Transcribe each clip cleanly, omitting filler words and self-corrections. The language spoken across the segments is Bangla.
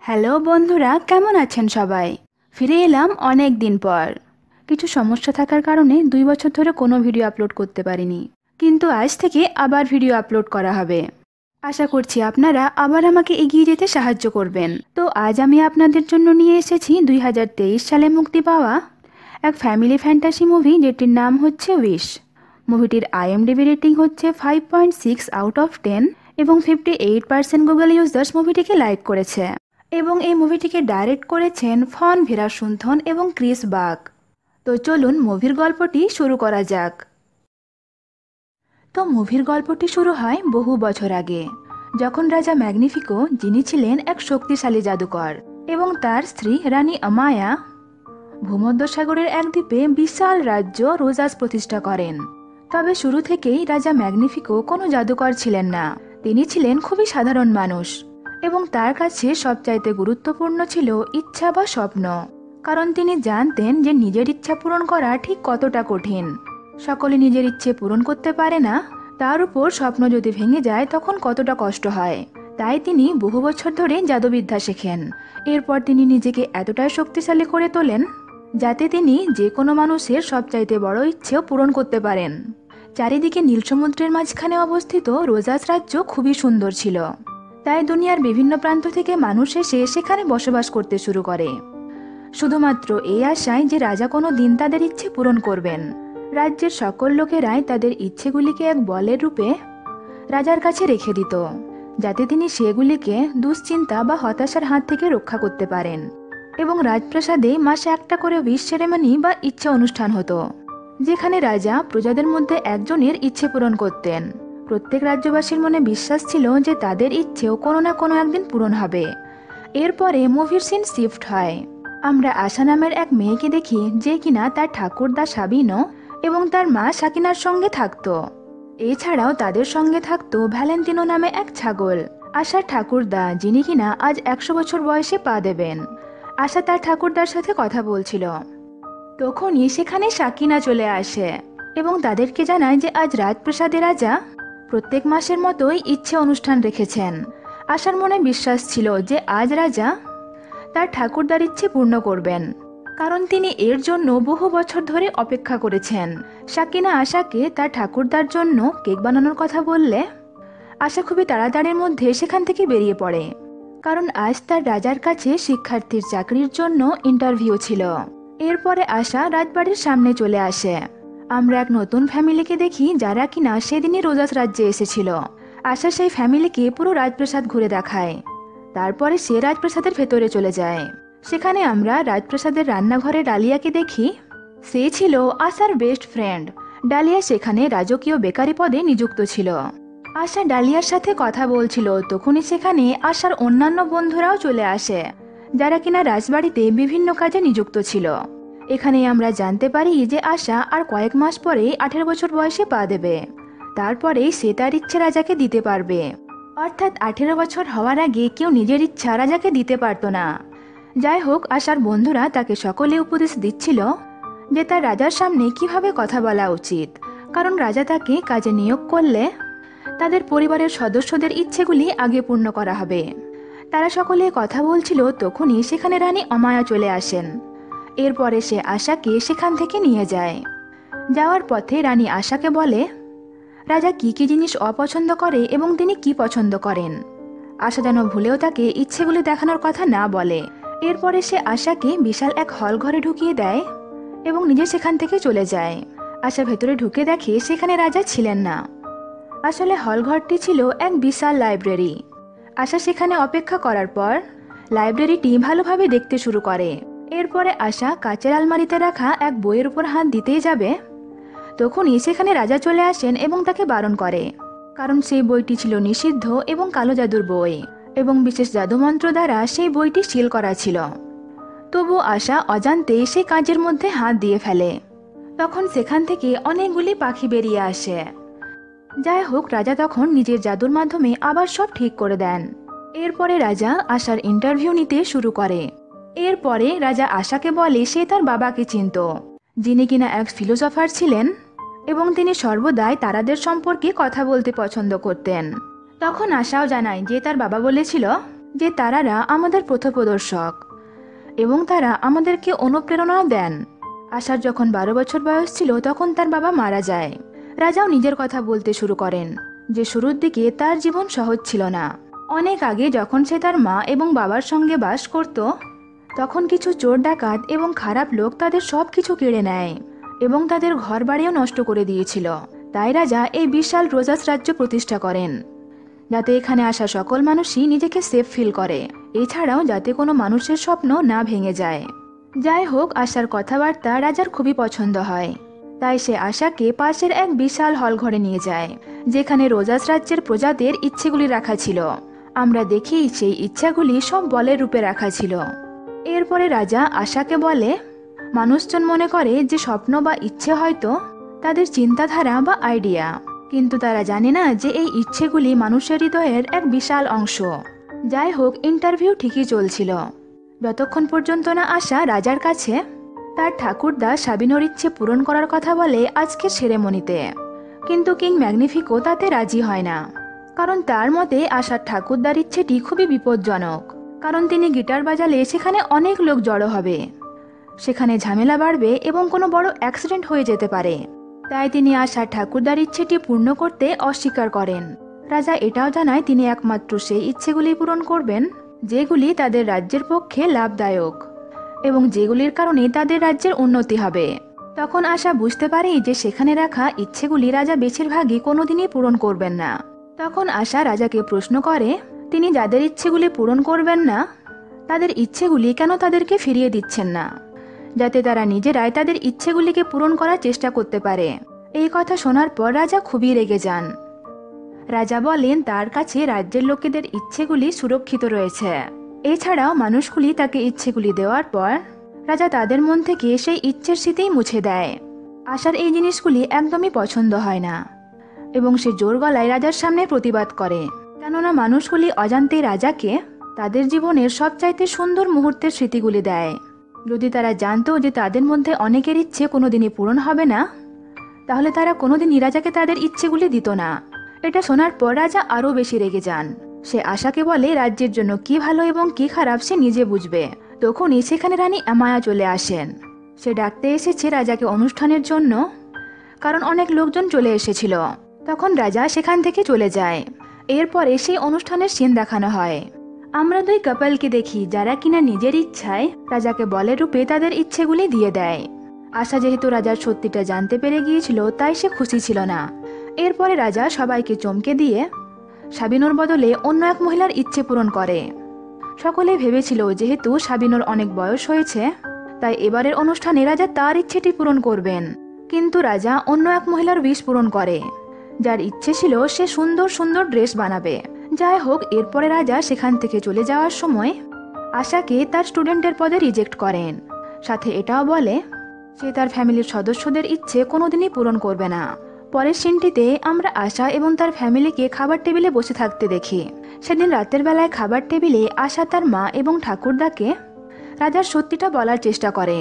হ্যালো বন্ধুরা, কেমন আছেন সবাই? ফিরে এলাম অনেক দিন পর। কিছু সমস্যা থাকার কারণে 2 বছর ধরে কোনো ভিডিও আপলোড করতে পারিনি, কিন্তু আজ থেকে আবার ভিডিও আপলোড করা হবে। আশা করছি আপনারা আবার আমাকে এগিয়ে যেতে সাহায্য করবেন। তো আজ আমি আপনাদের জন্য নিয়ে এসেছি 2023 সালে মুক্তি পাওয়া এক ফ্যামিলি ফ্যান্টাসি মুভি, যেটির নাম হচ্ছে উইশ। মুভিটির IMDb রেটিং হচ্ছে 5.6/10 এবং 58% গুগল ইউজার্স মুভিটিকে লাইক করেছে। এবং এই মুভিটিকে ডাইরেক্ট করেছেন ফন ভিরাসুন্থন এবং ক্রিস বাক। তো চলুন মুভির গল্পটি শুরু করা যাক। তো মুভির গল্পটি শুরু হয় বহু বছর আগে, যখন রাজা ম্যাগনিফিকো, যিনি ছিলেন এক শক্তিশালী জাদুকর, এবং তার স্ত্রী রানী আমায়া ভূমধ্যসাগরের এক দ্বীপে বিশাল রাজ্য রোজাস প্রতিষ্ঠা করেন। তবে শুরু থেকেই রাজা ম্যাগনিফিকো কোনো জাদুকর ছিলেন না। তিনি ছিলেন খুবই সাধারণ মানুষ, এবং তার কাছে সবচাইতে গুরুত্বপূর্ণ ছিল ইচ্ছা বা স্বপ্ন। কারণ তিনি জানতেন যে নিজের ইচ্ছা পূরণ করা ঠিক কতটা কঠিন। সকলে নিজের ইচ্ছে পূরণ করতে পারে না, তার উপর স্বপ্ন যদি ভেঙে যায় তখন কতটা কষ্ট হয়। তাই তিনি বহু বছর ধরে জাদুবিদ্যা শেখেন। এরপর তিনি নিজেকে এতটাই শক্তিশালী করে তোলেন যাতে তিনি যে কোনো মানুষের সবচাইতে বড় ইচ্ছেও পূরণ করতে পারেন। চারিদিকে নীল সমুদ্রের মাঝখানে অবস্থিত রোজাস রাজ্য খুবই সুন্দর ছিল। তাই দুনিয়ার বিভিন্ন প্রান্ত থেকে মানুষ এসে সেখানে বসবাস করতে শুরু করে, শুধুমাত্র এই আশায় যে রাজা কোনো দিন তাদের ইচ্ছে পূরণ করবেন। রাজ্যের সকল লোকেরাই তাদের ইচ্ছেগুলিকে এক বলের রূপে রাজার কাছে রেখে দিত, যাতে তিনি সেগুলিকে দুশ্চিন্তা বা হতাশার হাত থেকে রক্ষা করতে পারেন। এবং রাজপ্রাসাদে মাসে একটা করে উইশ সেরেমনি বা ইচ্ছা অনুষ্ঠান হতো, যেখানে রাজা প্রজাদের মধ্যে একজনের ইচ্ছে পূরণ করতেন। প্রত্যেক রাজ্যবাসীর মনে বিশ্বাস ছিল যে তাদের ইচ্ছেও কোনো না কোনো একদিন পূরণ হবে। এরপরে মুভির সিন শিফট হয়। আমরা আশা নামের এক মেয়েকে দেখি, যে কিনা তার ঠাকুরদা সাবিনো এবং তার মা সাকিনার সঙ্গে থাকতো। এছাড়াও তাদের সঙ্গে থাকতো ভ্যালেন্টিনো নামে এক ছাগল, আশার ঠাকুরদা, যিনি কিনা আজ 100 বছর বয়সে পা দেবেন। আশা তার ঠাকুরদার সাথে কথা বলছিল, তখনই সেখানে সাকিনা চলে আসে এবং তাদেরকে জানায় যে আজ রাজপ্রাসাদে রাজা প্রত্যেক মাসের মতোই ইচ্ছে অনুষ্ঠান রেখেছেন। আশার মনে বিশ্বাস ছিল যে আজ রাজা তার ঠাকুরদার ইচ্ছে পূর্ণ করবেন, কারণ তিনি এর জন্য বহু বছর ধরে অপেক্ষা করেছেন। সাকিনা আশাকে তার ঠাকুরদার জন্য কেক বানানোর কথা বললে আশা খুবই তাড়াতাড়ির মধ্যে সেখান থেকে বেরিয়ে পড়ে, কারণ আজ তার রাজার কাছে শিক্ষার্থীর চাকরির জন্য ইন্টারভিউ ছিল। এরপরে আশা রাজবাড়ির সামনে চলে আসে। আমরা এক নতুন ফ্যামিলিকে দেখি, যারা কিনা সেদিনই রোজাস রাজ্যে এসেছিল। আশা সেই ফ্যামিলিকে পুরো রাজপ্রাসাদ ঘুরে দেখায়। তারপরে সে রাজপ্রাসাদের ভেতরে চলে যায়। সেখানে আমরা রাজপ্রাসাদের রান্নাঘরে ডালিয়াকে দেখি। সে ছিল আশার বেস্ট ফ্রেন্ড। ডালিয়া সেখানে রাজকীয় বেকারি পদে নিযুক্ত ছিল। আশা ডালিয়ার সাথে কথা বলছিল, তখনই সেখানে আশার অন্যান্য বন্ধুরাও চলে আসে, যারা কিনা রাজবাড়িতে বিভিন্ন কাজে নিযুক্ত ছিল। এখানে আমরা জানতে পারি যে আশা আর কয়েক মাস পরে 18 বছর বয়সে পা দেবে। তারপরে সে তার ইচ্ছে রাজাকে দিতে পারবে। অর্থাৎ 18 বছর হওয়ার আগে কেউ নিজের ইচ্ছা রাজাকে দিতে পারতো না। যাই হোক, আশার বন্ধুরা তাকে সকলে উপদেশ দিচ্ছিল যে তার রাজার সামনে কিভাবে কথা বলা উচিত, কারণ রাজা তাকে কাজে নিয়োগ করলে তাদের পরিবারের সদস্যদের ইচ্ছেগুলি আগে পূর্ণ করা হবে। তারা সকলে কথা বলছিল, তখনই সেখানে রানী অমায়া চলে আসেন। এরপরে সে আশাকে সেখান থেকে নিয়ে যায়। যাওয়ার পথে রানী আশাকে বলে রাজা কি কি জিনিস অপছন্দ করে এবং তিনি কি পছন্দ করেন। আশা যেন ভুলেও তাকে ইচ্ছেগুলি দেখানোর কথা না বলে। এরপরে সে আশাকে বিশাল এক হল ঘরে ঢুকিয়ে দেয় এবং নিজে সেখান থেকে চলে যায়। আশা ভেতরে ঢুকে দেখে সেখানে রাজা ছিলেন না। আসলে হলঘরটি ছিল এক বিশাল লাইব্রেরি। আশা সেখানে অপেক্ষা করার পর লাইব্রেরিটি ভালোভাবে দেখতে শুরু করে। এরপরে আশা কাচের আলমারিতে রাখা এক বইয়ের উপর হাত দিতেই যাবে, তখনই সেখানে রাজা চলে আসেন এবং তাকে বারণ করে, কারণ সেই বইটি ছিল নিষিদ্ধ এবং কালো জাদুর বই, এবং বিশেষ জাদুমন্ত্র দ্বারা সেই বইটি সিল করা ছিল। তবু আশা অজান্তেই সেই কাঁচের মধ্যে হাত দিয়ে ফেলে। তখন সেখান থেকে অনেকগুলি পাখি বেরিয়ে আসে। যাই হোক, রাজা তখন নিজের জাদুর মাধ্যমে আবার সব ঠিক করে দেন। এরপরে রাজা আশার ইন্টারভিউ নিতে শুরু করে। এরপরে রাজা আশাকে বলে সে তার বাবাকে চিনত, যিনি কিনা এক ফিলোসফার ছিলেন এবং তিনি সর্বদাই তারাদের সম্পর্কে কথা বলতে পছন্দ করতেন। তখন আশাও জানায় যে তার বাবা বলেছিল যে তারারা আমাদের পথপ্রদর্শক এবং তারা আমাদেরকে অনুপ্রেরণা দেন। আশার যখন 12 বছর বয়স ছিল তখন তার বাবা মারা যায়। রাজাও নিজের কথা বলতে শুরু করেন যে শুরুর দিকে তার জীবন সহজ ছিল না। অনেক আগে যখন সে তার মা এবং বাবার সঙ্গে বাস করত, তখন কিছু চোর ডাকাত এবং খারাপ লোক তাদের সব কিছু কেড়ে নেয় এবং তাদের ঘরবাড়িও নষ্ট করে দিয়েছিল। তাই রাজা এই বিশাল রোজাস রাজ্য প্রতিষ্ঠা করেন, যাতে এখানে আসা সকল মানুষই নিজেকে সেফ ফিল করে, এছাড়াও যাতে কোনো মানুষের স্বপ্ন না ভেঙে যায়। যাই হোক, আশার কথাবার্তা রাজার খুবই পছন্দ হয়। তাই সে আশাকে পাশের এক বিশাল হল ঘরে নিয়ে যায়, যেখানে রোজাস রাজ্যের প্রজাদের ইচ্ছেগুলি রাখা ছিল। আমরা দেখি সেই ইচ্ছাগুলি সব বলের রূপে রাখা ছিল। এরপরে রাজা আশাকে বলে, মানুষজন মনে করে যে স্বপ্ন বা ইচ্ছে হয়তো তাদের চিন্তাধারা বা আইডিয়া, কিন্তু তারা জানে না যে এই ইচ্ছেগুলি মানুষের হৃদয়ের এক বিশাল অংশ। যাই হোক, ইন্টারভিউ ঠিকই চলছিল, যতক্ষণ পর্যন্ত না আশা রাজার কাছে তার ঠাকুরদা সাবিনোর ইচ্ছে পূরণ করার কথা বলে আজকের সেরেমনিতে। কিন্তু কিং ম্যাগনিফিকো তাতে রাজি হয় না, কারণ তার মতে আশার ঠাকুরদার ইচ্ছেটি খুবই বিপজ্জনক, কারণ তিনি গিটার বাজালে সেখানে অনেক লোক জড়ো হবে, সেখানে ঝামেলা বাড়বে এবং কোনো বড় অ্যাক্সিডেন্ট হয়ে যেতে পারে। তাই তিনি আশার ঠাকুরদার ইচ্ছেটি পূর্ণ করতে অস্বীকার করেন। রাজা এটাও জানায় তিনি একমাত্র সেই ইচ্ছেগুলি পূরণ করবেন যেগুলি তাদের রাজ্যের পক্ষে লাভদায়ক এবং যেগুলির কারণে তাদের রাজ্যের উন্নতি হবে। তখন আশা বুঝতে পারে যে সেখানে রাখা ইচ্ছেগুলি রাজা বেশিরভাগই কোনোদিনই পূরণ করবেন না। তখন আশা রাজাকে প্রশ্ন করে, তিনি যাদের ইচ্ছেগুলি পূরণ করবেন না তাদের ইচ্ছেগুলি কেন তাদেরকে ফিরিয়ে দিচ্ছেন না, যাতে তারা নিজেরাই তাদের ইচ্ছেগুলিকে পূরণ করার চেষ্টা করতে পারে। এই কথা শোনার পর রাজা খুবই রেগে যান। রাজা বলেন তার কাছে রাজ্যের লোকেদের ইচ্ছেগুলি সুরক্ষিত রয়েছে, এছাড়াও মানুষগুলি তাকে ইচ্ছেগুলি দেওয়ার পর রাজা তাদের মন থেকে সেই ইচ্ছের স্মৃতিই মুছে দেয়। আশার এই জিনিসগুলি একদমই পছন্দ হয় না এবং সে জোর গলায় রাজার সামনে প্রতিবাদ করে, কেননা মানুষগুলি অজান্তে রাজাকে তাদের জীবনের সবচাইতে সুন্দর মুহূর্তের স্মৃতিগুলি দেয়। যদি তারা জানতো যে তাদের মধ্যে অনেকের ইচ্ছে কোনোদিনই পূরণ হবে না, তাহলে তারা কোনোদিনই রাজাকে তাদের ইচ্ছেগুলি দিত না। এটা শোনার পর রাজা আরও বেশি রেগে যান। সে আশাকে বলে রাজ্যের জন্য কি ভালো এবং কি খারাপ সে নিজে বুঝবে। তখনই সেখানে রানী আমায়া চলে আসেন। সে ডাকতে এসেছে রাজাকে অনুষ্ঠানের জন্য, কারণ অনেক লোকজন চলে এসেছিল। তখন রাজা সেখান থেকে চলে যায়। এরপরে সেই অনুষ্ঠানের সিন দেখানো হয়। আমরা দুই কাপলকে দেখি যারা কিনা নিজের ইচ্ছায় রাজাকে বলের রূপে তাদের ইচ্ছেগুলি দিয়ে দেয়। আশা যেহেতু রাজার সত্যিটা জানতে পেরে গিয়েছিল, তাই সে খুশি ছিল না। এরপরে রাজা সবাইকে চমকে দিয়ে সাবিনোর বদলে অন্য এক মহিলার ইচ্ছে পূরণ করে। সকলে ভেবেছিল যেহেতু সাবিনোর অনেক বয়স হয়েছে, তাই এবারের অনুষ্ঠানে রাজা তার ইচ্ছেটি পূরণ করবেন। কিন্তু রাজা অন্য এক মহিলার উইশ পূরণ করে, যার ইচ্ছে ছিল সে সুন্দর সুন্দর ড্রেস বানাবে। যাই হোক, এরপরে রাজা সেখান থেকে চলে যাওয়ার সময় আশাকে তার স্টুডেন্টের পদে রিজেক্ট করেন। সাথে এটাও বলে সে তার ফ্যামিলির সদস্যদের ইচ্ছে কোনোদিনই পূরণ করবে না। পরের সিনটিতে আমরা আশা এবং তার ফ্যামিলিকে খাবার টেবিলে বসে থাকতে দেখি। সেদিন রাতের বেলায় খাবার টেবিলে আশা তার মা এবং ঠাকুরদাকে রাজার সত্যিটা বলার চেষ্টা করে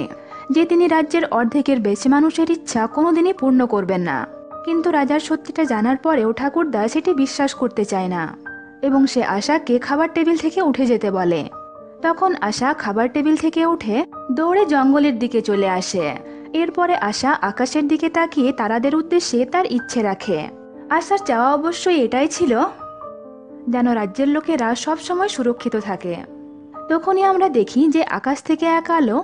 যে তিনি রাজ্যের অর্ধেকের বেশি মানুষের ইচ্ছা কোনোদিনই পূর্ণ করবেন না। কিন্তু রাজার সত্যিটা জানার পরেও ঠাকুরদা সেটি বিশ্বাস করতে চায় না এবং সে আশাকে খাবার টেবিল থেকে উঠে যেতে বলে। তখন আশা খাবার টেবিল থেকে উঠে দৌড়ে জঙ্গলের দিকে চলে আসে। এরপরে আশা আকাশের দিকে তাকিয়ে তারাদের উদ্দেশ্যে তার ইচ্ছে রাখে। আশার চাওয়া অবশ্যই এটাই ছিল যেন রাজ্যের লোকেরা সবসময় সুরক্ষিত থাকে। তখনই আমরা দেখি যে আকাশ থেকে এক আলো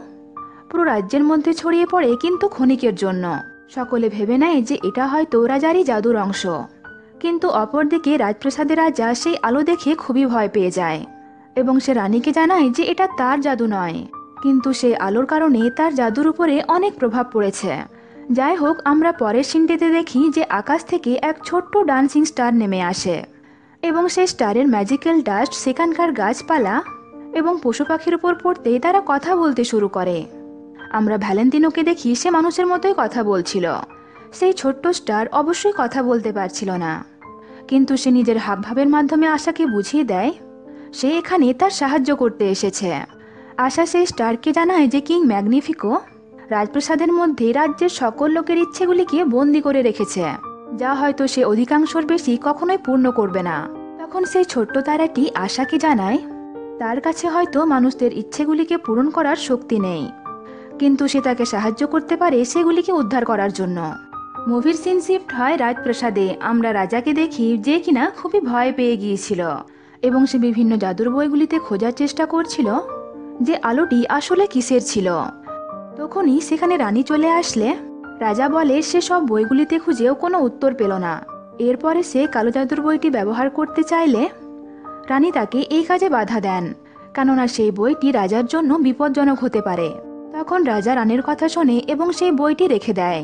পুরো রাজ্যের মধ্যে ছড়িয়ে পড়ে, কিন্তু ক্ষণিকের জন্য। সকলে ভেবে নেয় যে এটা হয়তো রাজারই জাদুর অংশ, কিন্তু অপরদিকে রাজপ্রাসাদের রাজা সেই আলো দেখে খুবই ভয় পেয়ে যায় এবং সে রানীকে জানায় যে এটা তার জাদু নয়, কিন্তু সেই আলোর কারণে তার জাদুর উপরে অনেক প্রভাব পড়েছে। যাই হোক, আমরা পরের সিনটিতে দেখি যে আকাশ থেকে এক ছোট্ট ডান্সিং স্টার নেমে আসে এবং সেই স্টারের ম্যাজিক্যাল ডাস্ট সেখানকার গাছপালা এবং পশু পাখির উপর পড়তে তারা কথা বলতে শুরু করে। আমরা ভ্যালেন্টিনোকে দেখি, সে মানুষের মতোই কথা বলছিল। সেই ছোট্ট স্টার অবশ্যই কথা বলতে পারছিল না, কিন্তু সে নিজের হাবভাবের মাধ্যমে আশাকে বুঝিয়ে দেয় সে এখানে তার সাহায্য করতে এসেছে। আশা সেই স্টারকে জানায় যে কিং ম্যাগনিফিকো রাজপ্রাসাদের মধ্যে রাজ্যের সকল লোকের ইচ্ছেগুলিকে বন্দি করে রেখেছে, যা হয়তো সে অধিকাংশর বেশি কখনোই পূর্ণ করবে না। তখন সেই ছোট্ট তারাটি আশাকে জানায় তার কাছে হয়তো মানুষদের ইচ্ছেগুলিকে পূরণ করার শক্তি নেই, কিন্তু সে তাকে সাহায্য করতে পারে সেগুলিকে উদ্ধার করার জন্য। মুভির সিন শিফট হয় রাজপ্রাসাদে। আমরা রাজাকে দেখি যে কিনা খুবই ভয় পেয়ে গিয়েছিল এবং সে বিভিন্ন জাদুর বইগুলিতে খোঁজার চেষ্টা করছিল যে আলোটি আসলে কিসের ছিল। তখনই সেখানে রানী চলে আসলে রাজা বলে সে সব বইগুলিতে খুঁজেও কোনো উত্তর পেল না। এরপরে সে কালো জাদুর বইটি ব্যবহার করতে চাইলে রানী তাকে এই কাজে বাধা দেন, কেননা সেই বইটি রাজার জন্য বিপজ্জনক হতে পারে। তখন রাজা রানীর কথা শোনে এবং সেই বইটি রেখে দেয়।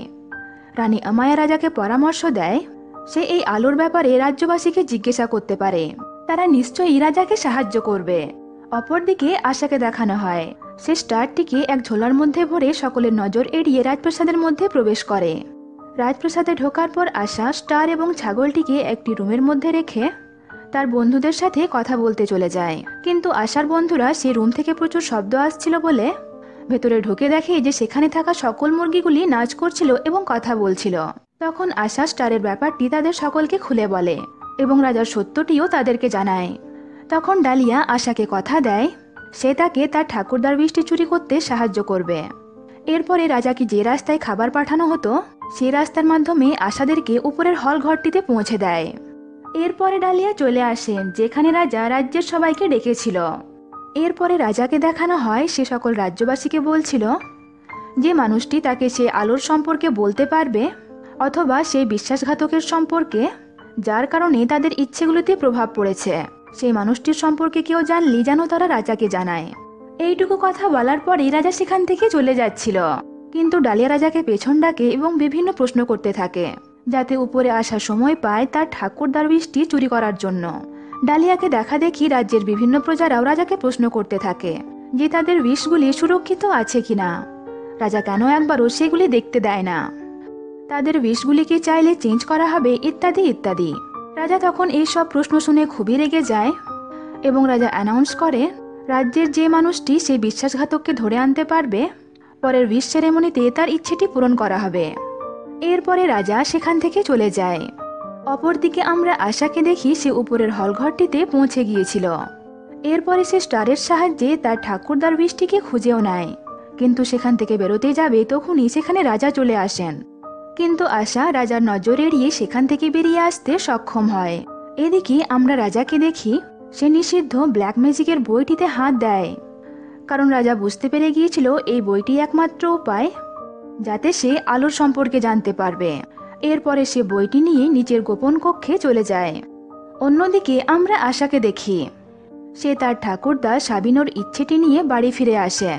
রানী আমায়া রাজাকে পরামর্শ দেয় সে এই আলোর ব্যাপারে রাজ্যবাসীকে জিজ্ঞাসা করতে পারে, তারা নিশ্চয়ই রাজাকে সাহায্য করবে। অপরদিকে আশাকে দেখানো হয় সে স্টারটিকে এক ঝোলার মধ্যে ভরে সকলের নজর এড়িয়ে রাজপ্রাসাদের মধ্যে প্রবেশ করে। রাজপ্রাসাদে ঢোকার পর আশা স্টার এবং ছাগলটিকে একটি রুমের মধ্যে রেখে তার বন্ধুদের সাথে কথা বলতে চলে যায়। কিন্তু আশার বন্ধুরা সেই রুম থেকে প্রচুর শব্দ আসছিল বলে ভেতরে ঢুকে দেখে যে সেখানে থাকা সকল মুরগিগুলি নাচ করছিল এবং কথা বলছিল। তখন আশা স্টারের ব্যাপারটি তাদের সকলকে খুলে বলে এবং রাজার সত্যটিও তাদেরকে জানায়। তখন ডালিয়া আশাকে কথা দেয় সে তাকে তার ঠাকুরদার বৃষ্টি চুরি করতে সাহায্য করবে। এরপরে রাজাকে যে রাস্তায় খাবার পাঠানো হতো সেই রাস্তার মাধ্যমে আশাদেরকে উপরের হল ঘরটিতে পৌঁছে দেয়। এরপরে ডালিয়া চলে আসেন যেখানে রাজা রাজ্যের সবাইকে ডেকেছিল। এরপরে রাজাকে দেখানো হয় সে সকল রাজ্যবাসীকে বলছিল যে মানুষটি তাকে সে আলোর সম্পর্কে বলতে পারবে অথবা সেই বিশ্বাসঘাতকের সম্পর্কে যার কারণে তাদের ইচ্ছেগুলিতে প্রভাব পড়েছে, সেই মানুষটির সম্পর্কে কেউ জানলি যেন তারা রাজাকে জানায়। এইটুকু কথা বলার পরেই রাজা সেখান থেকে চলে যাচ্ছিল, কিন্তু ডালিয়া রাজাকে পেছন ডাকে এবং বিভিন্ন প্রশ্ন করতে থাকে যাতে উপরে আসার সময় পায় তার ঠাকুরদার বৃষ্টি চুরি করার জন্য। ডালিয়াকে দেখা দেখি রাজ্যের বিভিন্ন প্রজারাও রাজাকে প্রশ্ন করতে থাকে যে তাদের বিষগুলি সুরক্ষিত আছে কিনা, রাজা কেন একবারও সেগুলি দেখতে দেয় না, তাদের বিষগুলিকে চাইলে চেঞ্জ করা হবে ইত্যাদি ইত্যাদি। রাজা তখন এই সব প্রশ্ন শুনে খুবই রেগে যায় এবং রাজা অ্যানাউন্স করে রাজ্যের যে মানুষটি সেই বিশ্বাসঘাতককে ধরে আনতে পারবে পরের উইশ সেরেমনিতে তার ইচ্ছেটি পূরণ করা হবে। এরপরে রাজা সেখান থেকে চলে যায়। অপরদিকে আমরা আশাকে দেখি সে উপরের হলঘরটিতে পৌঁছে গিয়েছিল। এরপরে সে স্টারের সাহায্যে তার ঠাকুরদার বৃষ্টিকে খুঁজেও নেয়, কিন্তু সেখান থেকে বেরোতে যাবে তখনই সেখানে রাজা চলে আসেন। কিন্তু আশা রাজার নজর এড়িয়ে সেখান থেকে বেরিয়ে আসতে সক্ষম হয়। এদিকে আমরা রাজাকে দেখি সে নিষিদ্ধ ব্ল্যাক ম্যাজিকের বইটিতে হাত দেয়, কারণ রাজা বুঝতে পেরে গিয়েছিল এই বইটি একমাত্র উপায় যাতে সে আলোর সম্পর্কে জানতে পারবে। এরপরে সে বইটি নিয়ে নিচের গোপন কক্ষে চলে যায়। অন্যদিকে আমরা আশাকে দেখি সে তার ঠাকুরদা সাবিনোর ইচ্ছেটি নিয়ে বাড়ি ফিরে আসে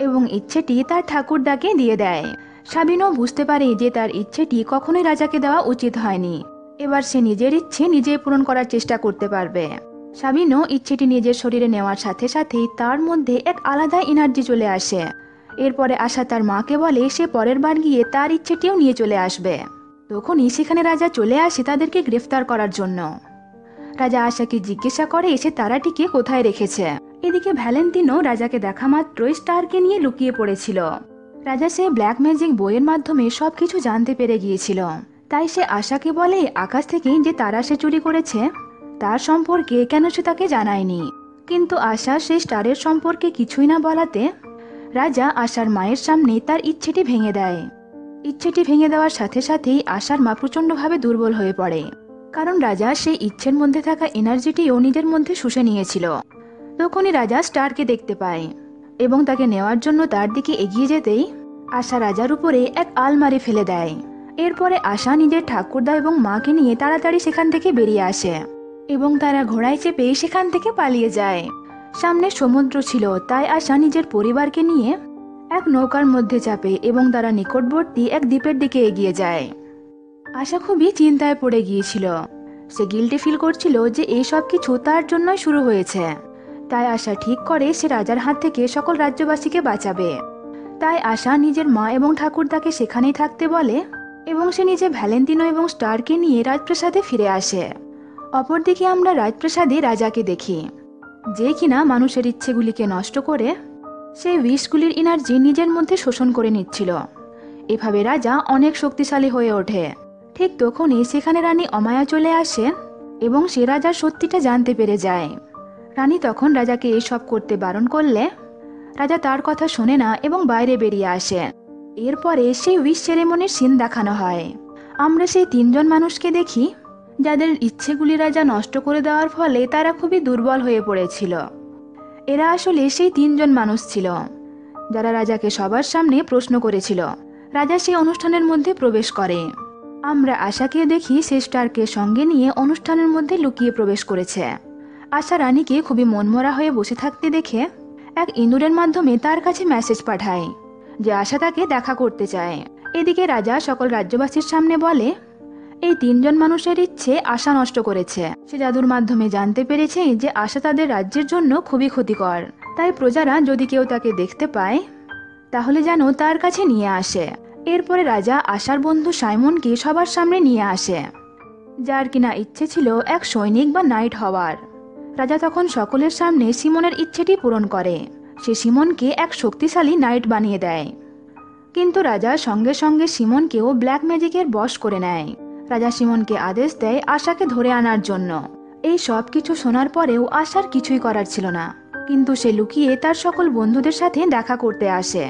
এবং ইচ্ছেটি তার ঠাকুরদাকে দিয়ে দেয়। সাবিনো বুঝতে পারে যে তার ইচ্ছেটি কখনোই রাজাকে দেওয়া উচিত হয়নি। এবার সে নিজের ইচ্ছে নিজেই পূরণ করার চেষ্টা করতে পারবে। সাবিনো ইচ্ছেটি নিজের শরীরে নেওয়ার সাথে সাথেই তার মধ্যে এক আলাদা এনার্জি চলে আসে। এরপরে আশা তার মাকে বলে সে পরের বার গিয়ে তার ইচ্ছেটিও নিয়ে চলে আসবে। তখনই সেখানে রাজা চলে আসে তাদেরকে গ্রেফতার করার জন্য। রাজা আশাকে জিজ্ঞাসা করে সে তারাটিকে কোথায় রেখেছে। এদিকে ভ্যালেন্টিনো রাজাকে দেখা মাত্রই স্টারকে নিয়ে লুকিয়ে পড়েছিল। রাজা সে ব্ল্যাক ম্যাজিক বইয়ের মাধ্যমে সবকিছু জানতে পেরে গিয়েছিল, তাই সে আশাকে বলে আকাশ থেকে যে তারা সে চুরি করেছে তার সম্পর্কে কেন সে তাকে জানায়নি। কিন্তু আশা সেই স্টারের সম্পর্কে কিছুই না বলাতে রাজা আশার মায়ের সামনে তার ইচ্ছেটি ভেঙে দেয়। ইচ্ছেটি ভেঙে দেওয়ার সাথে সাথেই আশার মা প্রচণ্ডভাবে দুর্বল হয়ে পড়ে, কারণ রাজা সেই ইচ্ছের মধ্যে থাকা এনার্জিটিও নিজের মধ্যে শুষে নিয়েছিল। তখনই রাজা স্টারকে দেখতে পায় এবং তাকে নেওয়ার জন্য তার দিকে এগিয়ে যেতেই আশা রাজার উপরে এক আলমারি ফেলে দেয়। এরপরে আশা নিজের ঠাকুরদা এবং মাকে নিয়ে তাড়াতাড়ি সেখান থেকে বেরিয়ে আসে এবং তারা ঘোড়ায় চেপে সেখান থেকে পালিয়ে যায়। সামনে সমুদ্র ছিল, তাই আশা নিজের পরিবারকে নিয়ে এক নৌকার মধ্যে চাপে এবং তারা নিকটবর্তী এক দ্বীপের দিকে এগিয়ে যায়। আশা খুবই চিন্তায় পড়ে গিয়েছিল। সে গিল্টি ফিল করছিল যে এই সব কিছু তার জন্যই শুরু হয়েছে। তাই আশা ঠিক করে সে রাজার হাত থেকে সকল রাজ্যবাসীকে বাঁচাবে। তাই আশা নিজের মা এবং ঠাকুরদাকে সেখানেই থাকতে বলে এবং সে নিজে ভ্যালেন্টিনো এবং স্টারকে নিয়ে রাজপ্রাসাদে ফিরে আসে। অপরদিকে আমরা রাজপ্রাসাদে রাজাকে দেখি যে কিনা মানুষের ইচ্ছেগুলিকে নষ্ট করে সেই বিষগুলির এনার্জি নিজের মধ্যে শোষণ করে নিচ্ছিল। এভাবে রাজা অনেক শক্তিশালী হয়ে ওঠে। ঠিক তখনই সেখানে রানী অমায়া চলে আসে এবং সে রাজার সত্যিটা জানতে পেরে যায়। রানী তখন রাজাকে এসব করতে বারণ করলে রাজা তার কথা শোনে না এবং বাইরে বেরিয়ে আসে। এরপরে সেই উইশ সেরেমনির সিন দেখানো হয়। আমরা সেই 3জন মানুষকে দেখি যাদের ইচ্ছেগুলি রাজা নষ্ট করে দেওয়ার ফলে তারা খুবই দুর্বল হয়ে পড়েছিল। এরা আসলে সেই 3জন মানুষ ছিল যারা রাজাকে সবার সামনে প্রশ্ন করেছিল। রাজা সেই অনুষ্ঠানের মধ্যে প্রবেশ করে। আমরা আশাকে দেখি সে স্টারকে সঙ্গে নিয়ে অনুষ্ঠানের মধ্যে লুকিয়ে প্রবেশ করেছে। আশা রানীকে খুবই মনমরা হয়ে বসে থাকতে দেখে এক ইঁদুরের মাধ্যমে তার কাছে মেসেজ পাঠায় যে আশা তাকে দেখা করতে চায়। এদিকে রাজা সকল রাজ্যবাসীর সামনে বলে এই 3জন মানুষের ইচ্ছে আশা নষ্ট করেছে। সে জাদুর মাধ্যমে জানতে পেরেছে যে আশা তাদের রাজ্যের জন্য খুবই ক্ষতিকর। তাই প্রজারা যদি কেউ তাকে দেখতে পায় তাহলে যেন তার কাছে নিয়ে আসে। এরপরে রাজা আশার বন্ধু সাইমনকে সবার সামনে নিয়ে আসে, যার কিনা ইচ্ছে ছিল এক সৈনিক বা নাইট হওয়ার। রাজা তখন সকলের সামনে সিমনের ইচ্ছেটি পূরণ করে। সে সিমনকে এক শক্তিশালী নাইট বানিয়ে দেয়। কিন্তু রাজা সঙ্গে সঙ্গে সিমনকেও ব্ল্যাক ম্যাজিকের বশ করে নেয়। রাজা সিমনকে আদেশ দেয় আশাকে ধরে আনার জন্য। এই সব কিছু শোনার পরেও আশার কিছুই করার ছিল না, কিন্তু সে লুকিয়ে তার সকল বন্ধুদের সাথে দেখা করতে আসে।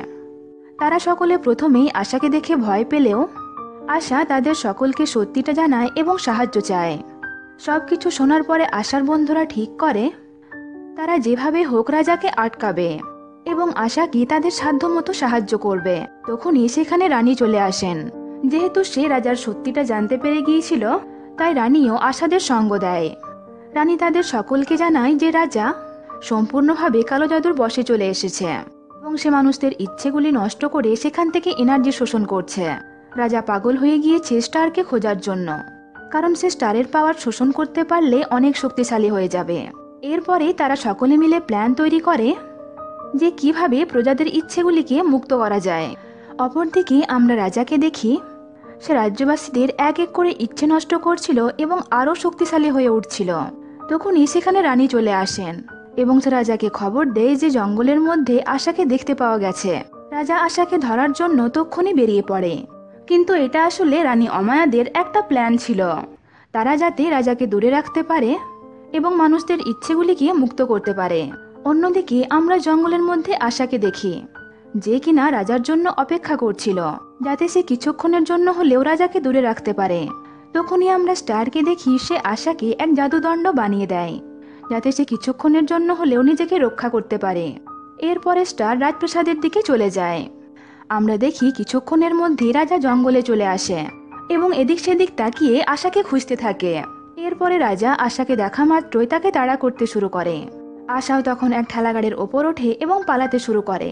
তারা সকলে প্রথমেই আশাকে দেখে ভয় পেলেও আশা তাদের সকলকে সত্যিটা জানায় এবং সাহায্য চায়। সবকিছু শোনার পরে আশার বন্ধুরা ঠিক করে তারা যেভাবে হোক রাজাকে আটকাবে এবং আশাকে তাদের সাধ্যমতো সাহায্য করবে। তখনই সেখানে রানী চলে আসেন। যেহেতু সে রাজার সত্যিটা জানতে পেরে গিয়েছিল, তাই রানীও আশাদের সঙ্গ দেয়। রানী তাদের সকলকে জানায় যে রাজা সম্পূর্ণভাবে কালো জাদুর বশে চলে এসেছে এবং সে মানুষদের ইচ্ছেগুলি নষ্ট করে সেখান থেকে এনার্জি শোষণ করছে। রাজা পাগল হয়ে গিয়েছে স্টারকে খোঁজার জন্য, কারণ সে স্টারের পাওয়ার শোষণ করতে পারলে অনেক শক্তিশালী হয়ে যাবে। এরপরে তারা সকলে মিলে প্ল্যান তৈরি করে যে কিভাবে প্রজাদের ইচ্ছেগুলিকে মুক্ত করা যায়। অপরদিকে আমরা রাজাকে দেখি সে রাজ্যবাসীদের এক এক করে ইচ্ছে নষ্ট করছিল এবং আরও শক্তিশালী হয়ে উঠছিল। তখনই সেখানে রানী চলে আসেন এবং সে রাজাকে খবর দেয় যে জঙ্গলের মধ্যে আশাকে দেখতে পাওয়া গেছে। রাজা আশাকে ধরার জন্য তক্ষুনি বেরিয়ে পড়ে, কিন্তু এটা আসলে রানী অমায়াদের একটা প্ল্যান ছিল। তারা যাতে রাজাকে দূরে রাখতে পারে এবং মানুষদের ইচ্ছেগুলিকে মুক্ত করতে পারে। অন্যদিকে আমরা জঙ্গলের মধ্যে আশাকে দেখি যে কিনা রাজার জন্য অপেক্ষা করছিল, যাতে সে কিছুক্ষণের জন্য হলেও রাজাকে দূরে রাখতে পারে। তখনই আমরা স্টারকে দেখি সে আশাকে এক জাদুদণ্ড বানিয়ে দেয়, যাতে সে কিছুক্ষণের জন্য হলেও নিজেকে রক্ষা করতে পারে। এরপরে স্টার রাজপ্রাসাদের দিকে চলে যায়। আমরা দেখি কিছুক্ষণের মধ্যে রাজা জঙ্গলে চলে আসে এবং এদিক সেদিক তাকিয়ে আশাকে খুঁজতে থাকে। এরপরে রাজা আশাকে দেখা মাত্রই তাকে তাড়া করতে শুরু করে। আশাও তখন এক ঠেলাগাড়ির ওপর ওঠে এবং পালাতে শুরু করে,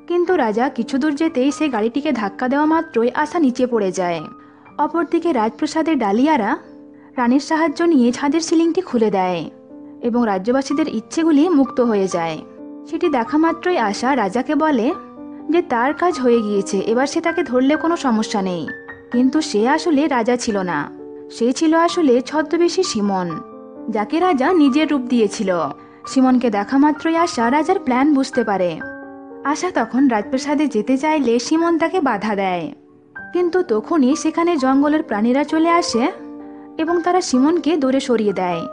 কিন্তু রাজা কিছু দূর যেতেই সে গাড়িটিকে ধাক্কা দেওয়া মাত্রই আশা নিচে পড়ে যায়। অপরদিকে রাজপ্রাসাদের ডালিয়ারা রানীর সাহায্য নিয়ে ছাদের সিলিংটি খুলে দেয় এবং রাজ্যবাসীদের ইচ্ছেগুলি মুক্ত হয়ে যায়। সেটি দেখা মাত্রই আশা রাজাকে বলে যে তার কাজ হয়ে গিয়েছে, এবার সে তাকে ধরলে কোনো সমস্যা নেই। কিন্তু সে আসলে রাজা ছিল না, সে ছিল আসলে ছদ্মবেশী সিমন, যাকে রাজা নিজের রূপ দিয়েছিল। সিমনকে দেখা মাত্রই আশা রাজার প্ল্যান বুঝতে পারে। আশা তখন রাজপ্রাসাদে যেতে চাইলে সিমন তাকে বাধা দেয়, কিন্তু তখনই সেখানে জঙ্গলের প্রাণীরা চলে আসে এবং তারা সিমনকে দূরে সরিয়ে দেয়।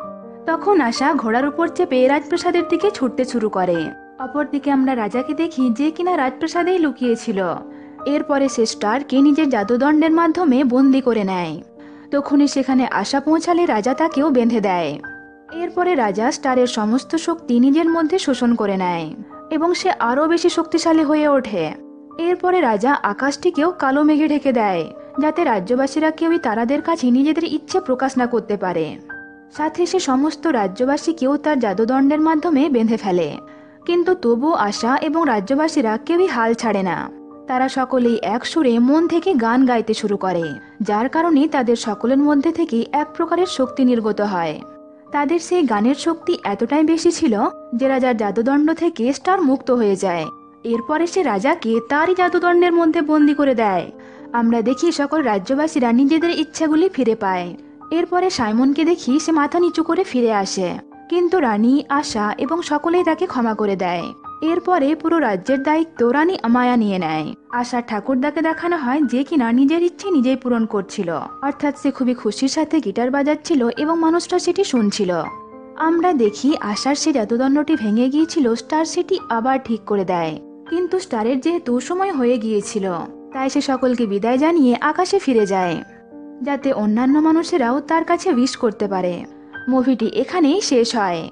তখন আশা ঘোড়ার উপর চেপে রাজপ্রাসাদের দিকে ছুটতে শুরু করে। অপরদিকে আমরা রাজাকে দেখি যে কিনা রাজপ্রাসাদেই লুকিয়েছিল। এরপরে সে স্টারকে নিজের জাদুদণ্ডের মাধ্যমে বন্দি করে নেয়। তখনই সেখানে আশা পৌঁছালে রাজা তাকেও বেঁধে দেয়। এরপরে রাজা স্টারের সমস্ত শক্তি নিজের মধ্যে শোষণ করে নেয় এবং সে আরও বেশি শক্তিশালী হয়ে ওঠে। এরপরে রাজা আকাশটিকেও কালো মেঘে ঢেকে দেয়, যাতে রাজ্যবাসীরা কেউই তারাদের কাছে নিজেদের ইচ্ছে প্রকাশ না করতে পারে। সাথে সে সমস্ত রাজ্যবাসীকেও তার জাদুদণ্ডের মাধ্যমে বেঁধে ফেলে। কিন্তু তবু আশা এবং রাজ্যবাসীরা কেউই হাল ছাড়ে না। তারা সকলেই এক সুরে মন থেকে গান গাইতে শুরু করে, যার কারণে তাদের সকলের মধ্যে থেকে এক প্রকারের শক্তি নির্গত হয়। তাদের সেই গানের শক্তি এতটাই বেশি ছিল যে রাজার জাদুদণ্ড থেকে স্টার মুক্ত হয়ে যায়। এরপরে সে রাজাকে তারই জাদুদণ্ডের মধ্যে বন্দি করে দেয়। আমরা দেখি সকল রাজ্যবাসীরা নিজেদের ইচ্ছাগুলি ফিরে পায়। এরপরে সাইমনকে দেখি সে মাথা নিচু করে ফিরে আসে, কিন্তু রানী, আশা এবং সকলেই তাকে ক্ষমা করে দেয়। এরপরে পুরো রাজ্যের দায়িত্ব রানী আমায়া নিয়ে নেয়। আশার ঠাকুরদাকে দেখানো হয় যে কিনা নিজের ইচ্ছে নিজেই পূরণ করছিল, অর্থাৎ সে খুবই খুশির সাথে গিটার বাজাচ্ছিল এবং মানুষরা সেটি শুনছিল। আমরা দেখি আশার সেই জাদুদণ্ডটি ভেঙে গিয়েছিল স্টার সিটি আবার ঠিক করে দেয়। কিন্তু স্টারের যেহেতু সময় হয়ে গিয়েছিল, তাই সে সকলকে বিদায় জানিয়ে আকাশে ফিরে যায়, যাতে অন্যান্য মানুষেরাও তার কাছে উইশ করতে পারে। মুভিটি এখানেই শেষ হয়।